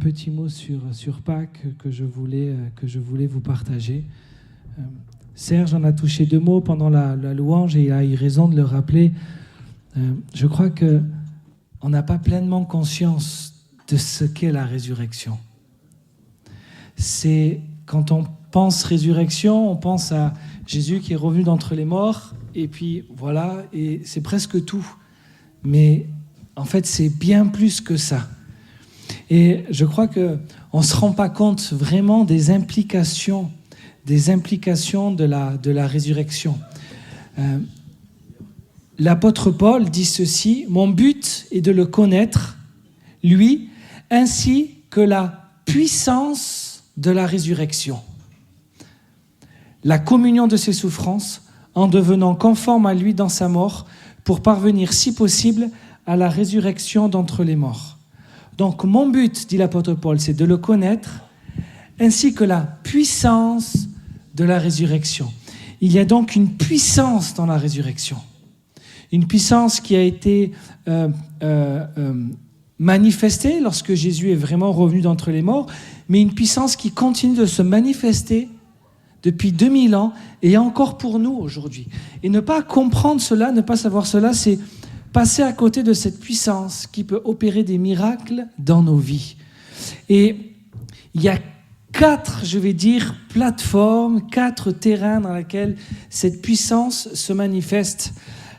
petit mot sur Pâques que je voulais vous partager. Serge en a touché 2 mots pendant la louange et il a eu raison de le rappeler. Je crois qu'on n'a pas pleinement conscience de ce qu'est la résurrection. C'est quand on pense résurrection, on pense à Jésus qui est revenu d'entre les morts et puis voilà, et c'est presque tout. Mais en fait, c'est bien plus que ça. Et je crois qu'on ne se rend pas compte vraiment des implications de la résurrection. L'apôtre Paul dit ceci: « Mon but est de le connaître, lui, ainsi que la puissance de la résurrection, la communion de ses souffrances, en devenant conforme à lui dans sa mort, pour parvenir, si possible, à la résurrection d'entre les morts. » Donc mon but, dit l'apôtre Paul, c'est de le connaître, ainsi que la puissance de la résurrection. Il y a donc une puissance dans la résurrection. Une puissance qui a été manifestée lorsque Jésus est vraiment revenu d'entre les morts, mais une puissance qui continue de se manifester depuis 2000 ans et encore pour nous aujourd'hui. Et ne pas comprendre cela, ne pas savoir cela, c'est passer à côté de cette puissance qui peut opérer des miracles dans nos vies. Et il y a 4, plateformes, 4 terrains dans lesquels cette puissance se manifeste.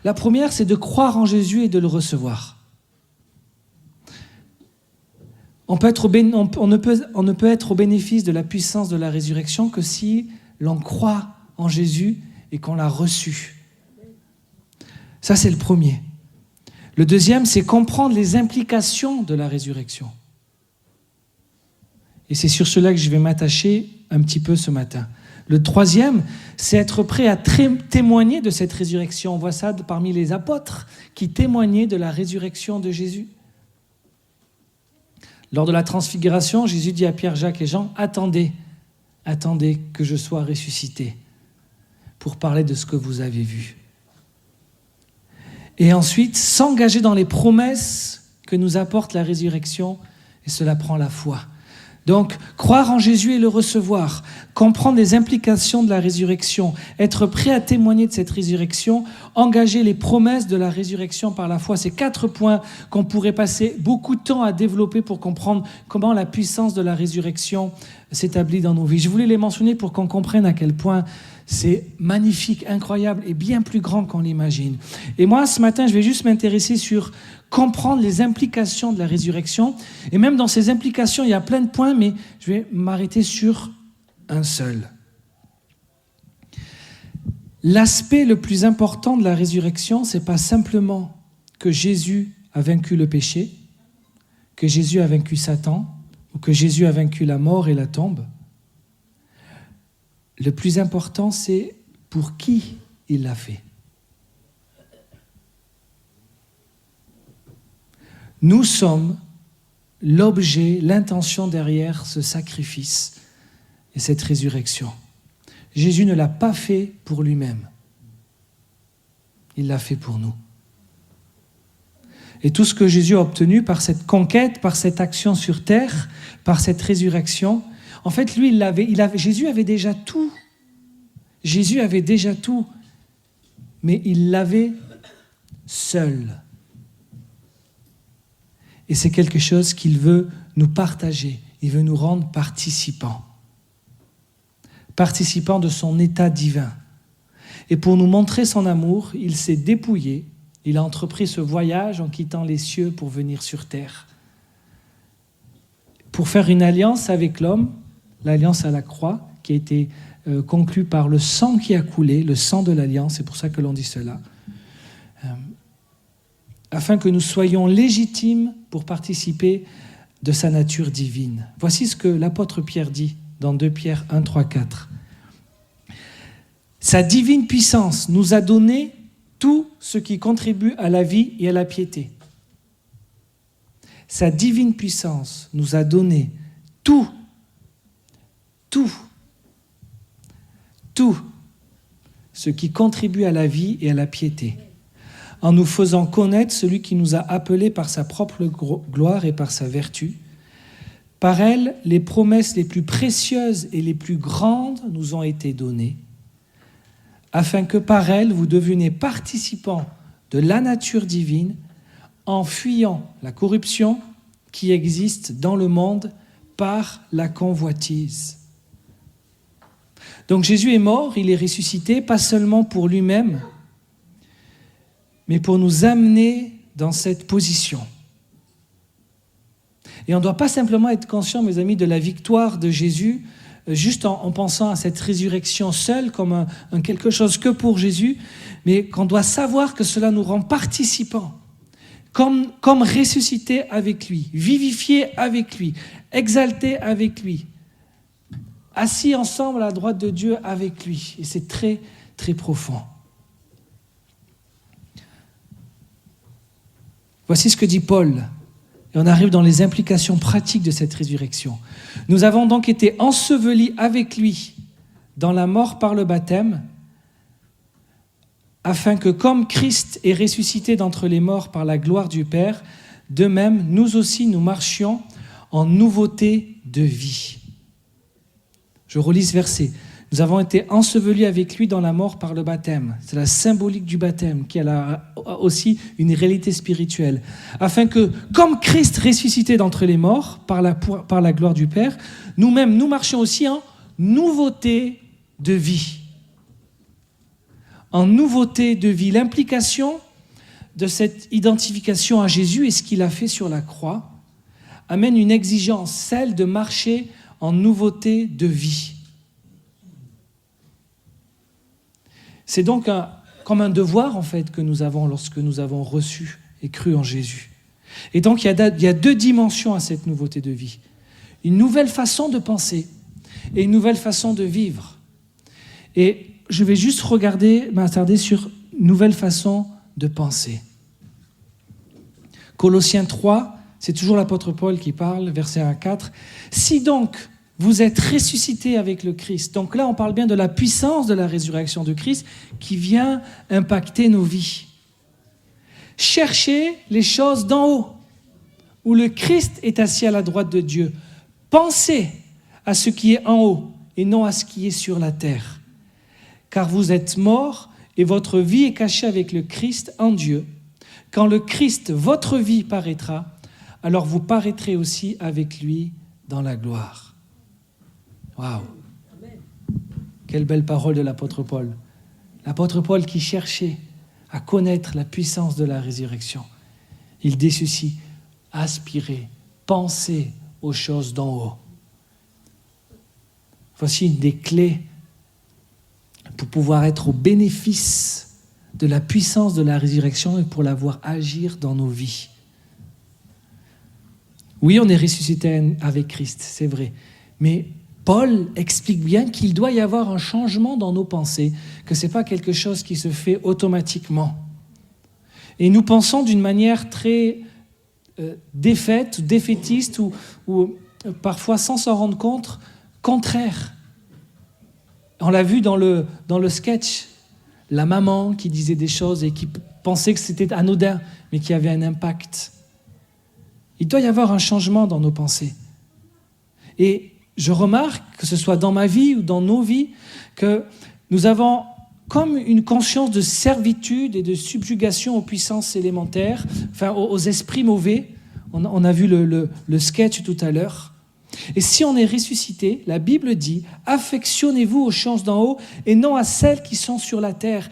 La première, c'est de croire en Jésus et de le recevoir. On ne peut être au bénéfice de la puissance de la résurrection que si l'on croit en Jésus et qu'on l'a reçu. Ça, c'est le premier. Le deuxième, c'est comprendre les implications de la résurrection. Et c'est sur cela que je vais m'attacher un petit peu ce matin. Le troisième, c'est être prêt à témoigner de cette résurrection. On voit ça parmi les apôtres qui témoignaient de la résurrection de Jésus. Lors de la transfiguration, Jésus dit à Pierre, Jacques et Jean, « Attendez que je sois ressuscité pour parler de ce que vous avez vu. » Et ensuite, s'engager dans les promesses que nous apporte la résurrection, et cela prend la foi. Donc, croire en Jésus et le recevoir, comprendre les implications de la résurrection, être prêt à témoigner de cette résurrection, engager les promesses de la résurrection par la foi. C'est 4 points qu'on pourrait passer beaucoup de temps à développer pour comprendre comment la puissance de la résurrection s'établit dans nos vies. Je voulais les mentionner pour qu'on comprenne à quel point c'est magnifique, incroyable et bien plus grand qu'on l'imagine. Et moi, ce matin, je vais juste m'intéresser sur comprendre les implications de la résurrection. Et même dans ces implications, il y a plein de points, mais je vais m'arrêter sur un seul. L'aspect le plus important de la résurrection, ce n'est pas simplement que Jésus a vaincu le péché, que Jésus a vaincu Satan, ou que Jésus a vaincu la mort et la tombe. Le plus important, c'est pour qui il l'a fait. Nous sommes l'objet, l'intention derrière ce sacrifice et cette résurrection. Jésus ne l'a pas fait pour lui-même. Il l'a fait pour nous. Et tout ce que Jésus a obtenu par cette conquête, par cette action sur terre, par cette résurrection, en fait, lui, Jésus avait déjà tout. Jésus avait déjà tout, mais il l'avait seul. Et c'est quelque chose qu'il veut nous partager. Il veut nous rendre participants. Participants de son état divin. Et pour nous montrer son amour, il s'est dépouillé. Il a entrepris ce voyage en quittant les cieux pour venir sur terre. Pour faire une alliance avec l'homme, l'alliance à la croix, qui a été conclue par le sang qui a coulé, le sang de l'alliance, c'est pour ça que l'on dit cela, afin que nous soyons légitimes pour participer de sa nature divine. Voici ce que l'apôtre Pierre dit dans 2 Pierre 1, 3, 4. Sa divine puissance nous a donné tout ce qui contribue à la vie et à la piété. Sa divine puissance nous a donné tout ce qui contribue à la vie et à la piété, en nous faisant connaître celui qui nous a appelés par sa propre gloire et par sa vertu, Par elle, les promesses les plus précieuses et les plus grandes nous ont été données, afin que par elle, vous deveniez participants de la nature divine, en fuyant la corruption qui existe dans le monde par la convoitise. Donc Jésus est mort, il est ressuscité, pas seulement pour lui-même, mais pour nous amener dans cette position. Et on ne doit pas simplement être conscient, mes amis, de la victoire de Jésus, juste en pensant à cette résurrection seule comme un quelque chose que pour Jésus, mais qu'on doit savoir que cela nous rend participants, comme ressuscités avec lui, vivifiés avec lui, exaltés avec lui, assis ensemble à la droite de Dieu avec lui. Et c'est très, très profond. Voici ce que dit Paul. Et on arrive dans les implications pratiques de cette résurrection. Nous avons donc été ensevelis avec lui dans la mort par le baptême, afin que comme Christ est ressuscité d'entre les morts par la gloire du Père, de même, nous aussi, nous marchions en nouveauté de vie. Je relis ce verset. Nous avons été ensevelis avec lui dans la mort par le baptême. C'est la symbolique du baptême qui a aussi une réalité spirituelle. Afin que, comme Christ ressuscité d'entre les morts par la gloire du Père, nous-mêmes, nous marchions aussi en nouveauté de vie. En nouveauté de vie. L'implication de cette identification à Jésus et ce qu'il a fait sur la croix amène une exigence, celle de marcher en nouveauté de vie. C'est donc comme un devoir en fait que nous avons lorsque nous avons reçu et cru en Jésus. Et donc il y a deux dimensions à cette nouveauté de vie. Une nouvelle façon de penser et une nouvelle façon de vivre. Et je vais juste m'attarder sur une nouvelle façon de penser. Colossiens 3, c'est toujours l'apôtre Paul qui parle, verset 1 à 4. « Si donc vous êtes ressuscités avec le Christ », donc là on parle bien de la puissance de la résurrection de Christ qui vient impacter nos vies. « Cherchez les choses d'en haut, où le Christ est assis à la droite de Dieu. Pensez à ce qui est en haut et non à ce qui est sur la terre. Car vous êtes morts et votre vie est cachée avec le Christ en Dieu. Quand le Christ, votre vie, paraîtra, alors vous paraîtrez aussi avec lui dans la gloire. » Waouh! Quelle belle parole de l'apôtre Paul. L'apôtre Paul qui cherchait à connaître la puissance de la résurrection. Il dit ceci: aspirez, pensez aux choses d'en haut. Voici une des clés pour pouvoir être au bénéfice de la puissance de la résurrection et pour la voir agir dans nos vies. Oui, on est ressuscité avec Christ, c'est vrai. Mais Paul explique bien qu'il doit y avoir un changement dans nos pensées, que ce n'est pas quelque chose qui se fait automatiquement. Et nous pensons d'une manière très défaite, défaitiste ou parfois sans s'en rendre compte, contraire. On l'a vu dans le sketch, la maman qui disait des choses et qui pensait que c'était anodin, mais qui avait un impact. Il doit y avoir un changement dans nos pensées. Et je remarque, que ce soit dans ma vie ou dans nos vies, que nous avons comme une conscience de servitude et de subjugation aux puissances élémentaires, enfin aux esprits mauvais. On a vu le sketch tout à l'heure. Et si on est ressuscité, la Bible dit « Affectionnez-vous aux choses d'en haut et non à celles qui sont sur la terre ».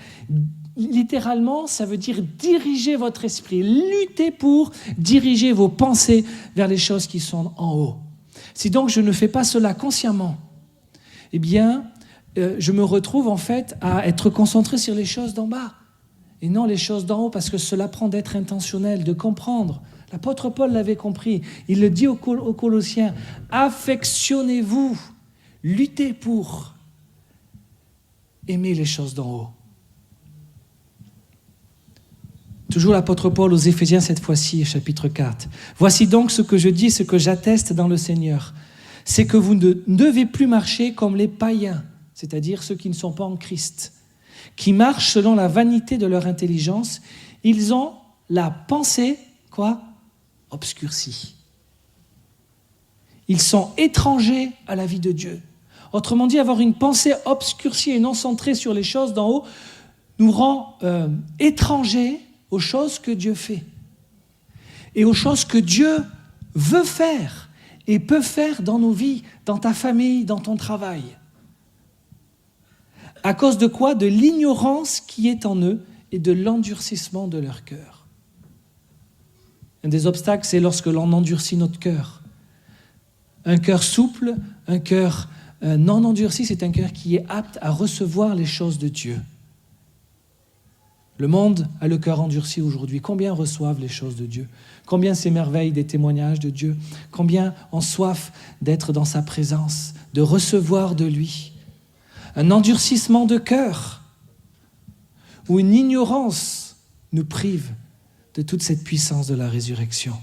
Littéralement, ça veut dire diriger votre esprit, lutter pour diriger vos pensées vers les choses qui sont en haut. Si donc je ne fais pas cela consciemment, eh bien, je me retrouve en fait à être concentré sur les choses d'en bas et non les choses d'en haut, parce que cela prend d'être intentionnel, de comprendre. L'apôtre Paul l'avait compris. Il le dit aux Colossiens, « Affectionnez-vous, luttez pour aimer les choses d'en haut. » Toujours l'apôtre Paul aux Éphésiens cette fois-ci, chapitre 4. « Voici donc ce que je dis, ce que j'atteste dans le Seigneur. C'est que vous ne devez plus marcher comme les païens, c'est-à-dire ceux qui ne sont pas en Christ, qui marchent selon la vanité de leur intelligence. Ils ont la pensée, quoi ? Obscurcie. Ils sont étrangers à la vie de Dieu. Autrement dit, avoir une pensée obscurcie et non centrée sur les choses d'en haut nous rend étrangers aux choses que Dieu fait et aux choses que Dieu veut faire et peut faire dans nos vies, dans ta famille, dans ton travail. À cause de quoi? De l'ignorance qui est en eux et de l'endurcissement de leur cœur. Un des obstacles, c'est lorsque l'on endurcit notre cœur. Un cœur souple, un cœur non endurci, c'est un cœur qui est apte à recevoir les choses de Dieu. Le monde a le cœur endurci aujourd'hui. Combien reçoivent les choses de Dieu? Combien s'émerveillent des témoignages de Dieu? Combien ont soif d'être dans sa présence, de recevoir de lui? Un endurcissement de cœur ou une ignorance nous prive de toute cette puissance de la résurrection.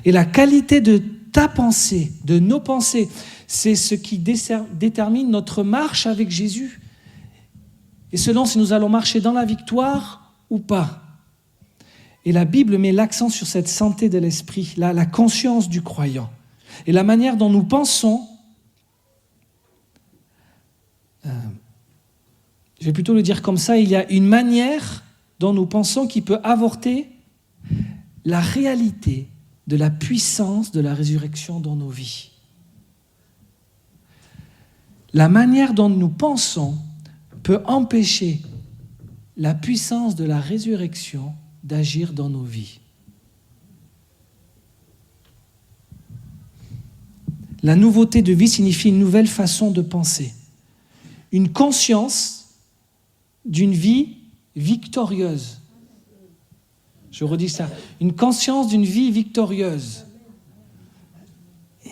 Et la qualité de ta pensée, de nos pensées, c'est ce qui détermine notre marche avec Jésus. Et selon si nous allons marcher dans la victoire ou pas. Et la Bible met l'accent sur cette santé de l'esprit, la conscience du croyant. Et la manière dont nous pensons, je vais plutôt le dire comme ça, il y a une manière dont nous pensons qui peut avorter la réalité de la puissance de la résurrection dans nos vies. La manière dont nous pensons peut empêcher la puissance de la résurrection d'agir dans nos vies. La nouveauté de vie signifie une nouvelle façon de penser, une conscience d'une vie victorieuse. Je redis ça, une conscience d'une vie victorieuse. Et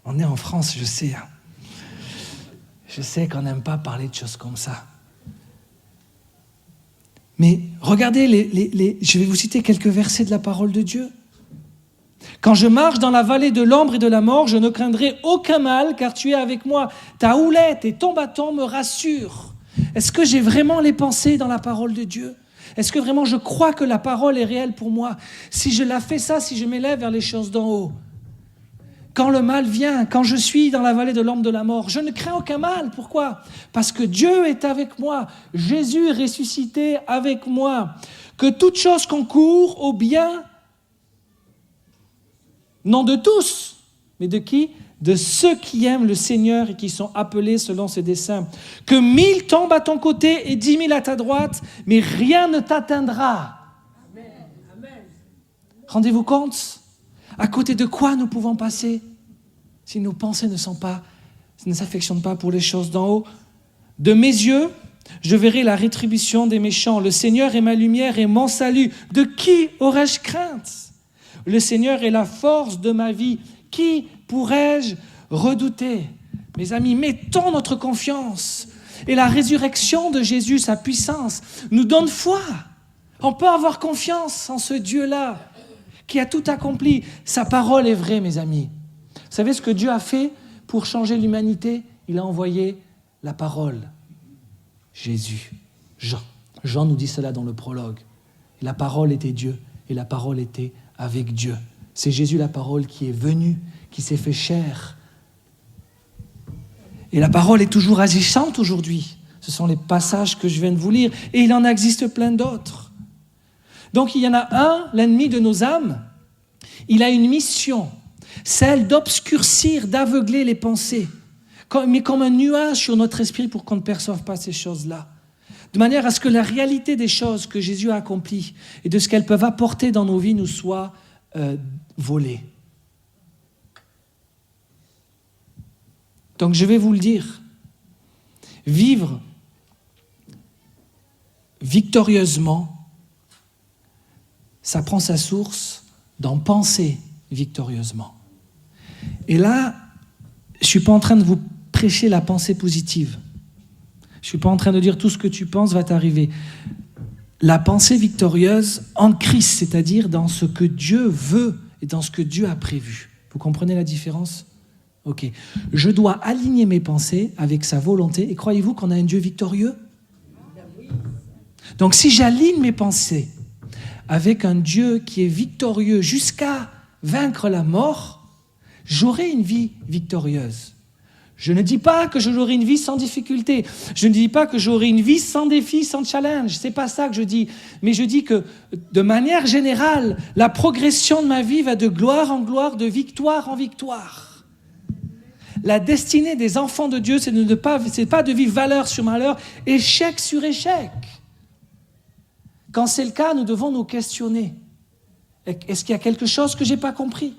on est en France, je sais. Je sais qu'on n'aime pas parler de choses comme ça. Mais regardez, je vais vous citer quelques versets de la parole de Dieu. Quand je marche dans la vallée de l'ombre et de la mort, je ne craindrai aucun mal, car tu es avec moi. Ta houlette et ton bâton me rassurent. Est-ce que j'ai vraiment les pensées dans la parole de Dieu? Est-ce que vraiment je crois que la parole est réelle pour moi? Si je la fais ça, si je m'élève vers les choses d'en haut, quand le mal vient, quand je suis dans la vallée de l'ombre de la mort, je ne crains aucun mal. Pourquoi? Parce que Dieu est avec moi. Jésus est ressuscité avec moi. Que toute chose concourt au bien, non de tous, mais de qui? De ceux qui aiment le Seigneur et qui sont appelés selon ses desseins. Que 1000 tombent à ton côté et 10 000 à ta droite, mais rien ne t'atteindra. Amen. Rendez-vous compte? À côté de quoi nous pouvons passer si nos pensées ne s'affectionnent pas pour les choses d'en haut? De mes yeux, je verrai la rétribution des méchants. Le Seigneur est ma lumière et mon salut. De qui aurais-je crainte? Le Seigneur est la force de ma vie. Qui pourrais-je redouter? Mes amis, mettons notre confiance. Et la résurrection de Jésus, sa puissance, nous donne foi. On peut avoir confiance en ce Dieu-là qui a tout accompli. Sa parole est vraie, mes amis. Vous savez ce que Dieu a fait pour changer l'humanité? Il a envoyé la parole. Jésus. Jean nous dit cela dans le prologue. Et la parole était Dieu, et la parole était avec Dieu. C'est Jésus, la parole, qui est venu, qui s'est fait chair. Et la parole est toujours agissante aujourd'hui. Ce sont les passages que je viens de vous lire. Et il en existe plein d'autres. Donc il y en a un, l'ennemi de nos âmes, il a une mission, celle d'obscurcir, d'aveugler les pensées, mais comme un nuage sur notre esprit pour qu'on ne perçoive pas ces choses-là. De manière à ce que la réalité des choses que Jésus a accomplies et de ce qu'elles peuvent apporter dans nos vies nous soit volée. Donc je vais vous le dire, vivre victorieusement, ça prend sa source dans penser victorieusement. Et là, je ne suis pas en train de vous prêcher la pensée positive. Je ne suis pas en train de dire tout ce que tu penses va t'arriver. La pensée victorieuse en Christ, c'est-à-dire dans ce que Dieu veut et dans ce que Dieu a prévu. Vous comprenez la différence? Ok. Je dois aligner mes pensées avec sa volonté. Et croyez-vous qu'on a un Dieu victorieux? Donc si j'aligne mes pensées avec un Dieu qui est victorieux jusqu'à vaincre la mort, j'aurai une vie victorieuse. Je ne dis pas que j'aurai une vie sans difficulté. Je ne dis pas que j'aurai une vie sans défi, sans challenge. C'est pas ça que je dis. Mais je dis que, de manière générale, la progression de ma vie va de gloire en gloire, de victoire en victoire. La destinée des enfants de Dieu, c'est pas de vivre valeur sur malheur, échec sur échec. Quand c'est le cas, nous devons nous questionner. Est-ce qu'il y a quelque chose que je n'ai pas compris ?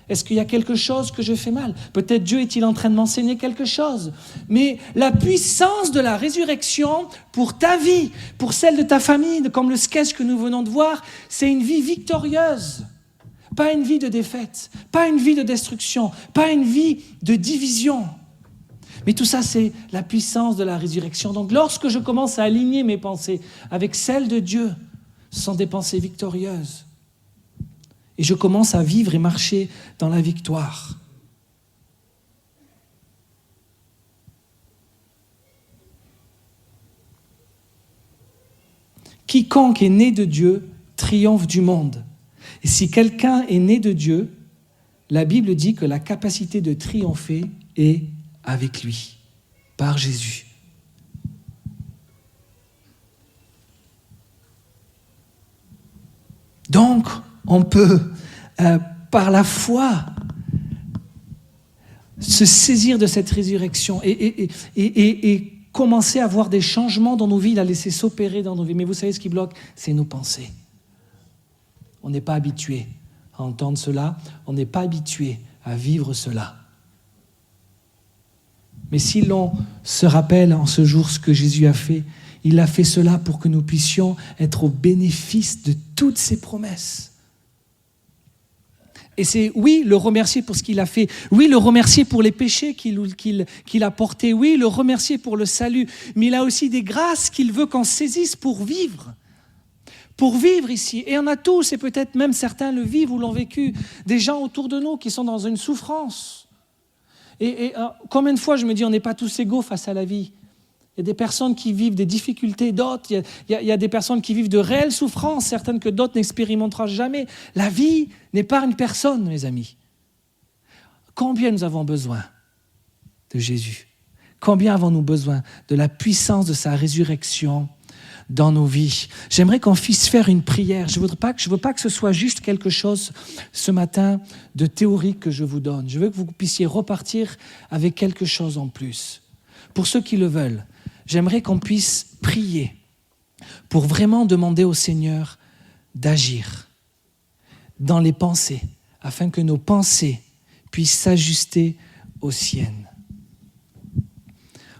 Est-ce qu'il y a quelque chose que je fais mal ? Peut-être Dieu est-il en train de m'enseigner quelque chose. Mais la puissance de la résurrection pour ta vie, pour celle de ta famille, comme le sketch que nous venons de voir, c'est une vie victorieuse. Pas une vie de défaite, pas une vie de destruction, pas une vie de division. Mais tout ça, c'est la puissance de la résurrection. Donc lorsque je commence à aligner mes pensées avec celles de Dieu, ce sont des pensées victorieuses. Et je commence à vivre et marcher dans la victoire. Quiconque est né de Dieu triomphe du monde. Et si quelqu'un est né de Dieu, la Bible dit que la capacité de triompher est avec lui, par Jésus. Donc, on peut, par la foi, se saisir de cette résurrection et commencer à voir des changements dans nos vies, la laisser s'opérer dans nos vies. Mais vous savez ce qui bloque ? C'est nos pensées. On n'est pas habitué à entendre cela, on n'est pas habitué à vivre cela. Mais si l'on se rappelle en ce jour ce que Jésus a fait, il a fait cela pour que nous puissions être au bénéfice de toutes ses promesses. Et c'est, oui, le remercier pour ce qu'il a fait. Oui, le remercier pour les péchés qu'il a portés. Oui, le remercier pour le salut. Mais il a aussi des grâces qu'il veut qu'on saisisse pour vivre. Pour vivre ici. Et on a tous, et peut-être même certains le vivent ou l'ont vécu, des gens autour de nous qui sont dans une souffrance. Et combien de fois je me dis, on n'est pas tous égaux face à la vie. Il y a des personnes qui vivent des difficultés, d'autres, il y a des personnes qui vivent de réelles souffrances, certaines que d'autres n'expérimenteront jamais. La vie n'épargne personne, mes amis. Combien nous avons besoin de Jésus ? Combien avons-nous besoin de la puissance de sa résurrection dans nos vies ? J'aimerais qu'on puisse faire une prière. Je veux pas que ce soit juste quelque chose ce matin de théorique que je vous donne. Je veux que vous puissiez repartir avec quelque chose en plus. Pour ceux qui le veulent, j'aimerais qu'on puisse prier pour vraiment demander au Seigneur d'agir dans les pensées, afin que nos pensées puissent s'ajuster aux siennes.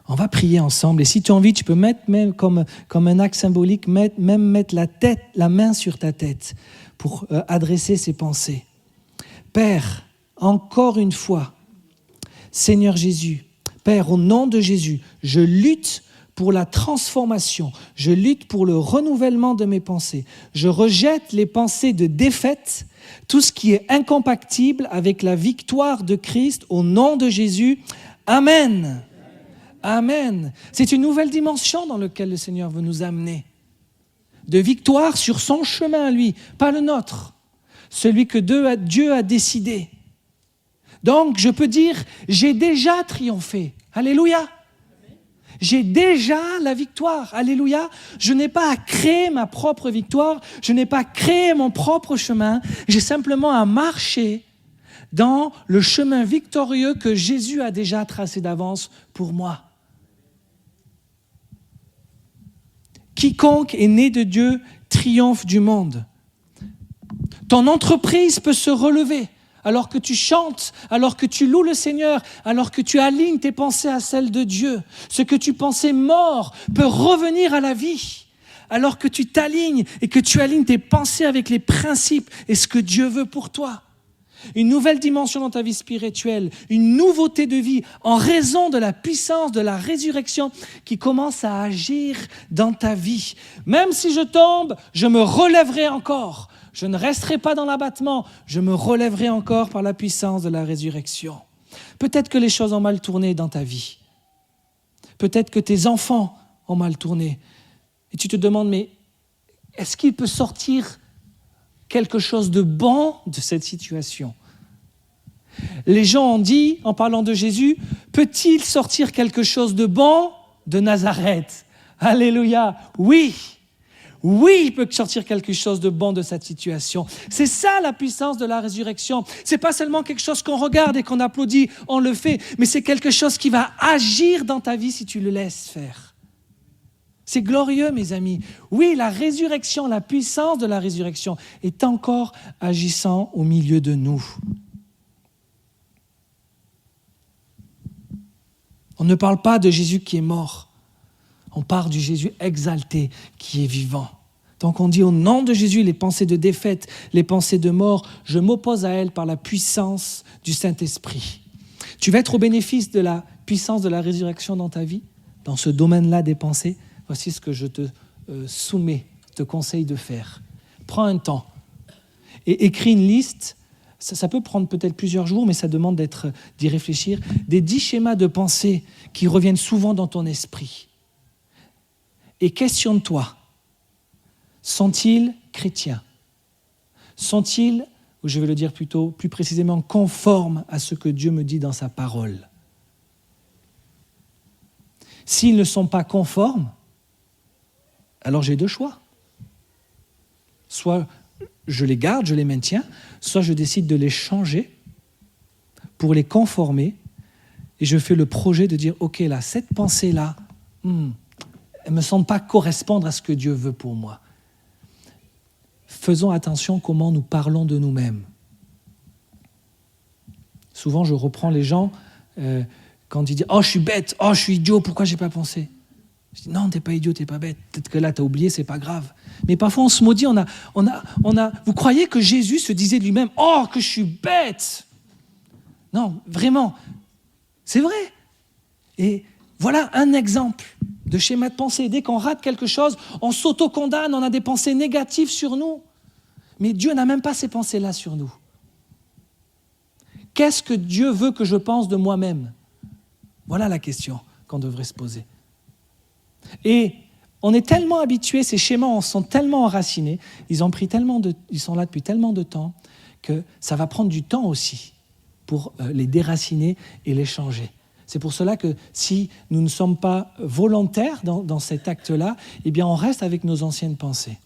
On va prier ensemble, et si tu as envie, tu peux mettre même comme un acte symbolique, mettre la main sur ta tête pour adresser ces pensées. Père, encore une fois, Seigneur Jésus, Père, au nom de Jésus, je lutte pour la transformation, je lutte pour le renouvellement de mes pensées. Je rejette les pensées de défaite, tout ce qui est incompatible avec la victoire de Christ, au nom de Jésus. Amen. Amen. C'est une nouvelle dimension dans laquelle le Seigneur veut nous amener. De victoire sur son chemin à lui, pas le nôtre. Celui que Dieu a décidé. Donc, je peux dire, j'ai déjà triomphé. Alléluia. J'ai déjà la victoire. Alléluia. Je n'ai pas à créer ma propre victoire. Je n'ai pas à créer mon propre chemin. J'ai simplement à marcher dans le chemin victorieux que Jésus a déjà tracé d'avance pour moi. Quiconque est né de Dieu triomphe du monde. Ton entreprise peut se relever alors que tu chantes, alors que tu loues le Seigneur, alors que tu alignes tes pensées à celles de Dieu. Ce que tu pensais mort peut revenir à la vie alors que tu t'alignes et que tu alignes tes pensées avec les principes et ce que Dieu veut pour toi. Une nouvelle dimension dans ta vie spirituelle, une nouveauté de vie en raison de la puissance de la résurrection qui commence à agir dans ta vie. Même si je tombe, je me relèverai encore. Je ne resterai pas dans l'abattement, je me relèverai encore par la puissance de la résurrection. Peut-être que les choses ont mal tourné dans ta vie. Peut-être que tes enfants ont mal tourné. Et tu te demandes, mais est-ce qu'il peut sortir quelque chose de bon de cette situation? Les gens ont dit, en parlant de Jésus, peut-il sortir quelque chose de bon de Nazareth? Alléluia, oui. Oui, il peut sortir quelque chose de bon de cette situation. C'est ça la puissance de la résurrection. C'est pas seulement quelque chose qu'on regarde et qu'on applaudit, on le fait, mais c'est quelque chose qui va agir dans ta vie si tu le laisses faire. C'est glorieux, mes amis. Oui, la résurrection, la puissance de la résurrection est encore agissant au milieu de nous. On ne parle pas de Jésus qui est mort. On parle du Jésus exalté qui est vivant. Donc on dit au nom de Jésus, les pensées de défaite, les pensées de mort, je m'oppose à elles par la puissance du Saint-Esprit. Tu vas être au bénéfice de la puissance de la résurrection dans ta vie, dans ce domaine-là des pensées. Voici ce que je te soumets, te conseille de faire. Prends un temps et écris une liste. Ça peut prendre peut-être plusieurs jours, mais ça demande d'y réfléchir. Des 10 schémas de pensée qui reviennent souvent dans ton esprit. Et questionne-toi, sont-ils chrétiens? Sont-ils, ou je vais le dire plutôt, plus précisément, conformes à ce que Dieu me dit dans sa parole? S'ils ne sont pas conformes, alors j'ai 2 choix. Soit je les garde, je les maintiens, soit je décide de les changer pour les conformer et je fais le projet de dire, ok, là, cette pensée-là, elle ne me semble pas correspondre à ce que Dieu veut pour moi. Faisons attention comment nous parlons de nous-mêmes. Souvent, je reprends les gens quand ils disent « Oh, je suis bête, oh, je suis idiot, pourquoi je n'ai pas pensé ?» Je dis « Non, tu n'es pas idiot, tu n'es pas bête. Peut-être que là, tu as oublié, ce n'est pas grave. » Mais parfois, on se maudit, vous croyez que Jésus se disait lui-même « Oh, que je suis bête !» Non, vraiment, c'est vrai. Et voilà un exemple de schéma de pensée. Dès qu'on rate quelque chose, on s'auto-condamne, on a des pensées négatives sur nous. Mais Dieu n'a même pas ces pensées-là sur nous. Qu'est-ce que Dieu veut que je pense de moi-même? Voilà la question qu'on devrait se poser. Et on est tellement habitués, ces schémas sont tellement enracinés, ils sont là depuis tellement de temps, que ça va prendre du temps aussi pour les déraciner et les changer. C'est pour cela que si nous ne sommes pas volontaires dans cet acte-là, eh bien on reste avec nos anciennes pensées.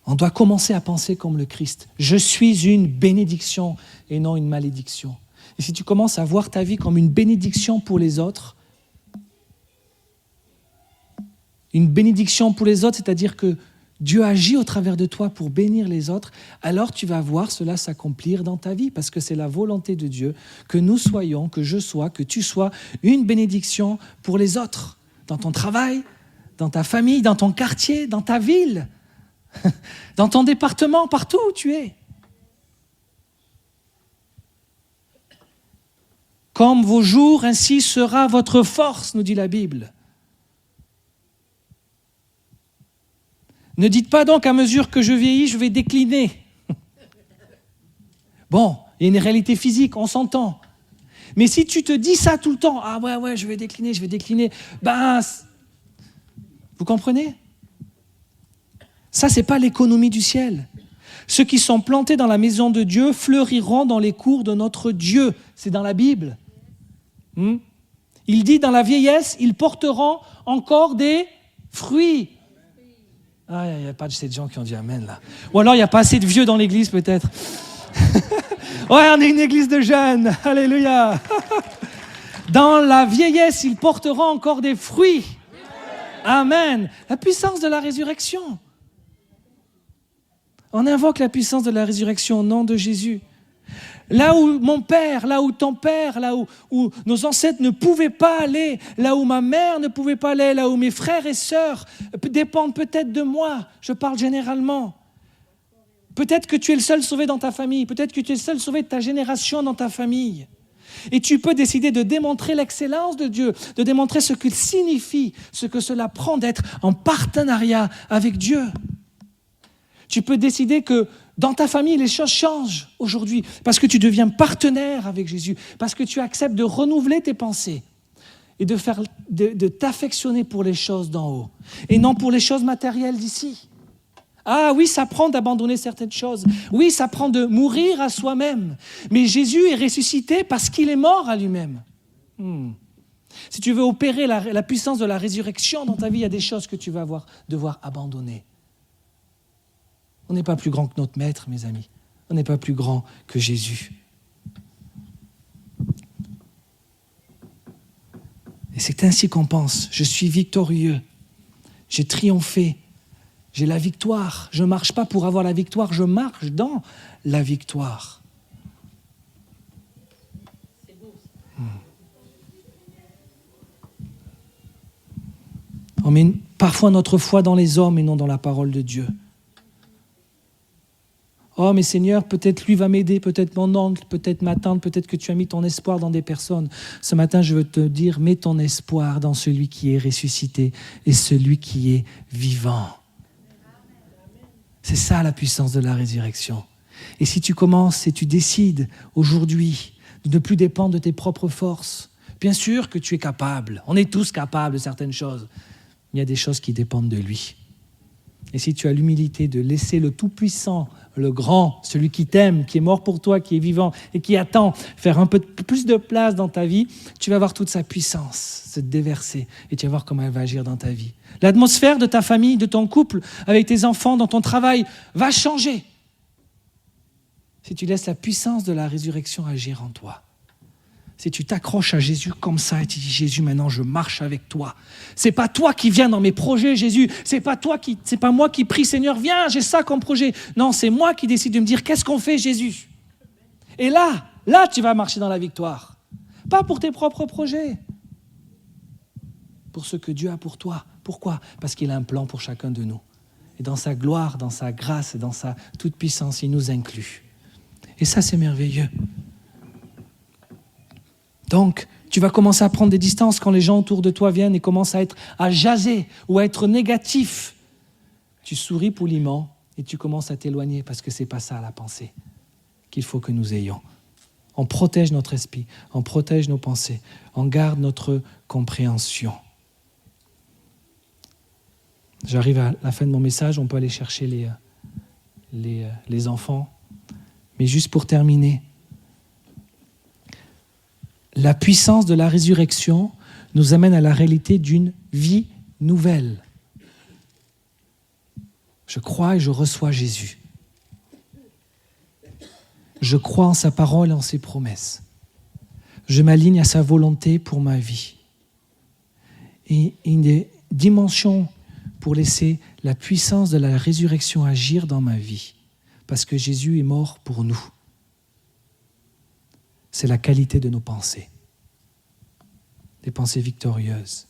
On doit commencer à penser comme le Christ. Je suis une bénédiction et non une malédiction. Et si tu commences à voir ta vie comme une bénédiction pour les autres, c'est-à-dire que Dieu agit au travers de toi pour bénir les autres, alors tu vas voir cela s'accomplir dans ta vie, parce que c'est la volonté de Dieu que nous soyons, que je sois, que tu sois une bénédiction pour les autres, dans ton travail, dans ta famille, dans ton quartier, dans ta ville, dans ton département, partout où tu es. Comme vos jours, ainsi sera votre force, nous dit la Bible. Ne dites pas donc, à mesure que je vieillis, je vais décliner. Bon, il y a une réalité physique, on s'entend. Mais si tu te dis ça tout le temps, ah ouais, je vais décliner, ben, vous comprenez? Ça, c'est pas l'économie du ciel. Ceux qui sont plantés dans la maison de Dieu fleuriront dans les cours de notre Dieu. C'est dans la Bible. Il dit, dans la vieillesse, ils porteront encore des fruits. Ah, il n'y a pas assez de gens qui ont dit Amen, là. Ou alors, il n'y a pas assez de vieux dans l'église, peut-être. Ouais, on est une église de jeunes. Alléluia. Dans la vieillesse, ils porteront encore des fruits. Amen. La puissance de la résurrection. On invoque la puissance de la résurrection au nom de Jésus. Là où mon père, là où ton père, là où nos ancêtres ne pouvaient pas aller, là où ma mère ne pouvait pas aller, là où mes frères et sœurs dépendent peut-être de moi, je parle généralement. Peut-être que tu es le seul sauvé dans ta famille, peut-être que tu es le seul sauvé de ta génération dans ta famille. Et tu peux décider de démontrer l'excellence de Dieu, de démontrer ce qu'il signifie, ce que cela prend d'être en partenariat avec Dieu. Tu peux décider que dans ta famille, les choses changent aujourd'hui parce que tu deviens partenaire avec Jésus, parce que tu acceptes de renouveler tes pensées et de t'affectionner pour les choses d'en haut et non pour les choses matérielles d'ici. Ah oui, ça prend d'abandonner certaines choses. Oui, ça prend de mourir à soi-même. Mais Jésus est ressuscité parce qu'il est mort à lui-même. Si tu veux opérer la puissance de la résurrection dans ta vie, il y a des choses que tu vas devoir abandonner. On n'est pas plus grand que notre maître, mes amis. On n'est pas plus grand que Jésus. Et c'est ainsi qu'on pense. Je suis victorieux. J'ai triomphé. J'ai la victoire. Je ne marche pas pour avoir la victoire, je marche dans la victoire. On met parfois notre foi dans les hommes et non dans la parole de Dieu. Oh, mais Seigneur, peut-être lui va m'aider, peut-être mon oncle, peut-être ma tante, peut-être que tu as mis ton espoir dans des personnes. Ce matin, je veux te dire, mets ton espoir dans celui qui est ressuscité et celui qui est vivant. C'est ça la puissance de la résurrection. Et si tu commences et tu décides aujourd'hui de ne plus dépendre de tes propres forces, bien sûr que tu es capable. On est tous capables de certaines choses. Il y a des choses qui dépendent de lui. Et si tu as l'humilité de laisser le Tout-Puissant, le Grand, celui qui t'aime, qui est mort pour toi, qui est vivant et qui attend, faire un peu plus de place dans ta vie, tu vas voir toute sa puissance se déverser et tu vas voir comment elle va agir dans ta vie. L'atmosphère de ta famille, de ton couple, avec tes enfants, dans ton travail, va changer si tu laisses la puissance de la résurrection agir en toi. Si tu t'accroches à Jésus comme ça et tu dis, Jésus, maintenant je marche avec toi. C'est pas toi qui viens dans mes projets, Jésus. C'est pas moi qui prie, Seigneur, viens, j'ai ça comme projet. Non, c'est moi qui décide de me dire, qu'est-ce qu'on fait, Jésus? Et là, tu vas marcher dans la victoire. Pas pour tes propres projets. Pour ce que Dieu a pour toi. Pourquoi? Parce qu'il a un plan pour chacun de nous. Et dans sa gloire, dans sa grâce et dans sa toute-puissance, il nous inclut. Et ça, c'est merveilleux. Donc, tu vas commencer à prendre des distances quand les gens autour de toi viennent et commencent à jaser ou à être négatifs. Tu souris poliment et tu commences à t'éloigner parce que ce n'est pas ça la pensée qu'il faut que nous ayons. On protège notre esprit, on protège nos pensées, on garde notre compréhension. J'arrive à la fin de mon message, on peut aller chercher les enfants. Mais juste pour terminer, la puissance de la résurrection nous amène à la réalité d'une vie nouvelle. Je crois et je reçois Jésus. Je crois en sa parole et en ses promesses. Je m'aligne à sa volonté pour ma vie. Et une des dimensions pour laisser la puissance de la résurrection agir dans ma vie, parce que Jésus est mort pour nous. C'est la qualité de nos pensées. Des pensées victorieuses.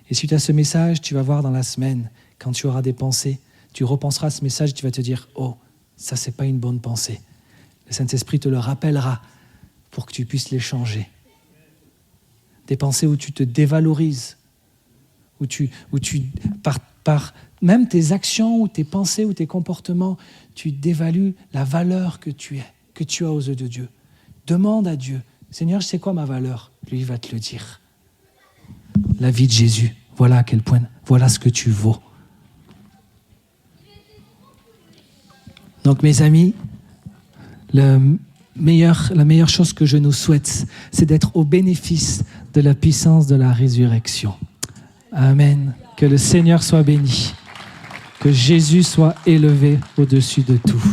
Et suite à ce message, tu vas voir dans la semaine, quand tu auras des pensées, tu repenseras à ce message et tu vas te dire « Oh, ça c'est pas une bonne pensée ». Le Saint-Esprit te le rappellera pour que tu puisses les changer. Des pensées où tu te dévalorises, où tu par même tes actions ou tes pensées ou tes comportements, tu dévalues la valeur que tu as aux yeux de Dieu. Demande à Dieu, Seigneur, c'est quoi ma valeur? Lui, il va te le dire. La vie de Jésus, voilà à quel point, voilà ce que tu vaux. Donc mes amis, la meilleure chose que je nous souhaite, c'est d'être au bénéfice de la puissance de la résurrection. Amen. Que le Seigneur soit béni. Que Jésus soit élevé au-dessus de tout.